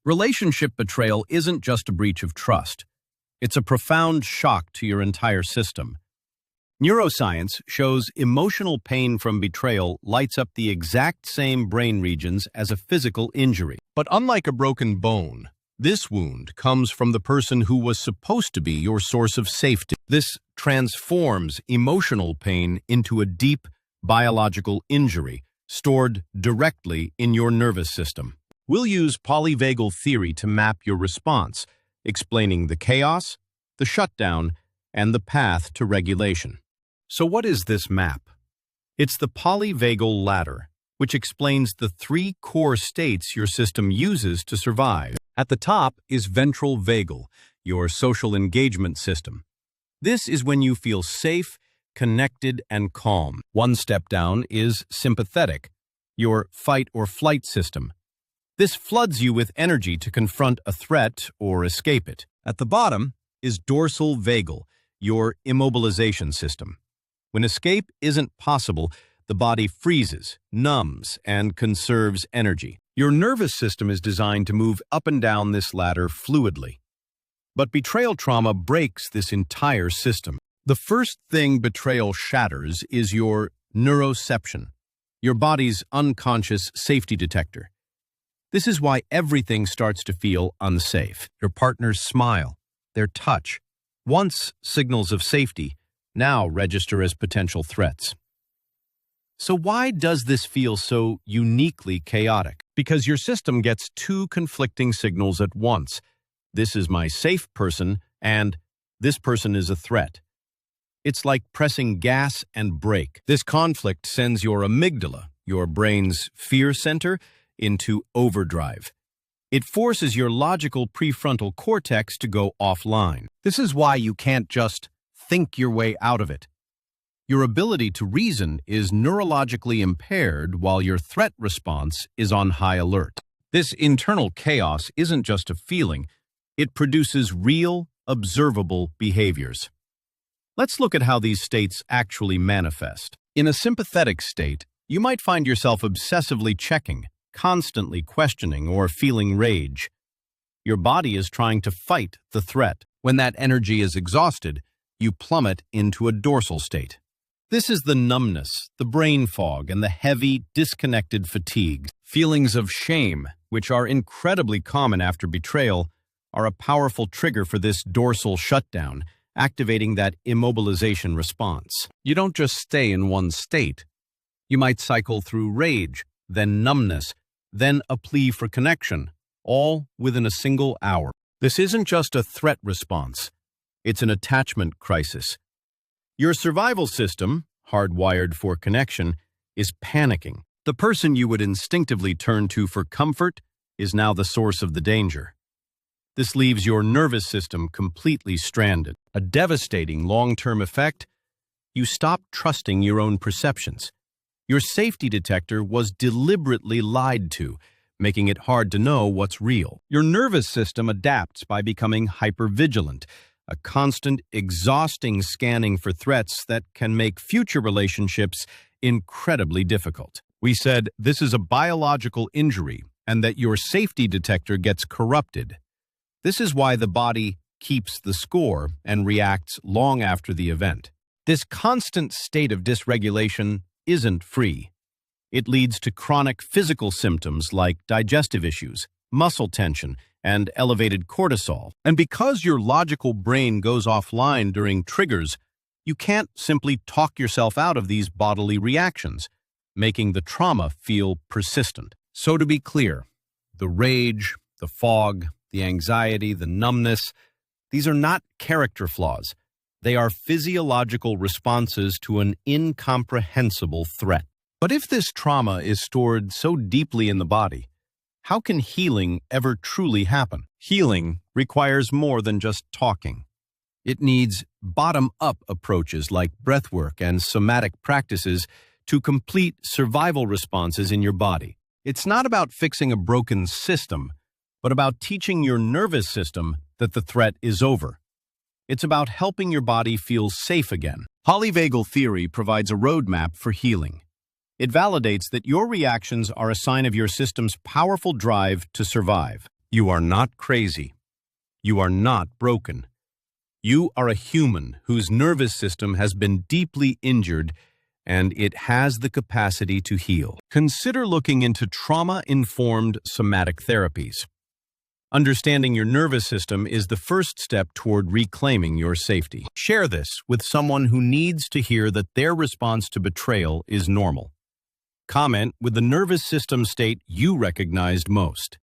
Relationship betrayal isn't just a breach of trust. It's a profound shock to your entire system. Neuroscience shows emotional pain from betrayal lights up the exact same brain regions as a physical injury. But unlike a broken bone, this wound comes from the person who was supposed to be your source of safety. This transforms emotional pain into a deep biological injury stored directly in your nervous system. We'll use polyvagal theory to map your response, explaining the chaos, the shutdown, and the path to regulation. So what is this map? It's the polyvagal ladder, which explains the three core states your system uses to survive. At the top is ventral vagal, your social engagement system. This is when you feel safe, connected, and calm. One step down is sympathetic, your fight or flight system. This floods you with energy to confront a threat or escape it. At the bottom is dorsal vagal, your immobilization system. When escape isn't possible, the body freezes, numbs, and conserves energy. Your nervous system is designed to move up and down this ladder fluidly. But betrayal trauma breaks this entire system. The first thing betrayal shatters is your neuroception, your body's unconscious safety detector. This is why everything starts to feel unsafe. Your partner's smile, their touch, once signals of safety, now register as potential threats. So why does this feel so uniquely chaotic? Because your system gets two conflicting signals at once. This is my safe person, and this person is a threat. It's like pressing gas and brake. This conflict sends your amygdala, your brain's fear center, into overdrive. It forces your logical prefrontal cortex to go offline. This is why you can't just think your way out of it. Your ability to reason is neurologically impaired while your threat response is on high alert. This internal chaos isn't just a feeling, it produces real, observable behaviors. Let's look at how these states actually manifest. In a sympathetic state, you might find yourself obsessively checking, constantly questioning, or feeling rage. Your body is trying to fight the threat. When that energy is exhausted, you plummet into a dorsal state. This is the numbness, the brain fog, and the heavy, disconnected fatigue. Feelings of shame, which are incredibly common after betrayal, are a powerful trigger for this dorsal shutdown, activating that immobilization response. You don't just stay in one state. You might cycle through rage, then numbness, then a plea for connection, all within a single hour. This isn't just a threat response. It's an attachment crisis. Your survival system, hardwired for connection, is panicking. The person you would instinctively turn to for comfort is now the source of the danger. This leaves your nervous system completely stranded. A devastating long-term effect: you stop trusting your own perceptions. Your safety detector was deliberately lied to, making it hard to know what's real. Your nervous system adapts by becoming hypervigilant, a constant, exhausting scanning for threats that can make future relationships incredibly difficult. We said this is a biological injury and that your safety detector gets corrupted. This is why the body keeps the score and reacts long after the event. This constant state of dysregulation isn't free. It leads to chronic physical symptoms like digestive issues, muscle tension, and elevated cortisol. And because your logical brain goes offline during triggers, you can't simply talk yourself out of these bodily reactions, making the trauma feel persistent. So to be clear, the rage, the fog, the anxiety, the numbness, these are not character flaws. They are physiological responses to an incomprehensible threat. But if this trauma is stored so deeply in the body, how can healing ever truly happen? Healing requires more than just talking. It needs bottom-up approaches like breathwork and somatic practices to complete survival responses in your body. It's not about fixing a broken system, but about teaching your nervous system that the threat is over. It's about helping your body feel safe again. Polyvagal theory provides a roadmap for healing. It validates that your reactions are a sign of your system's powerful drive to survive. You are not crazy. You are not broken. You are a human whose nervous system has been deeply injured and it has the capacity to heal. Consider looking into trauma-informed somatic therapies. Understanding your nervous system is the first step toward reclaiming your safety. Share this with someone who needs to hear that their response to betrayal is normal. Comment with the nervous system state you recognized most.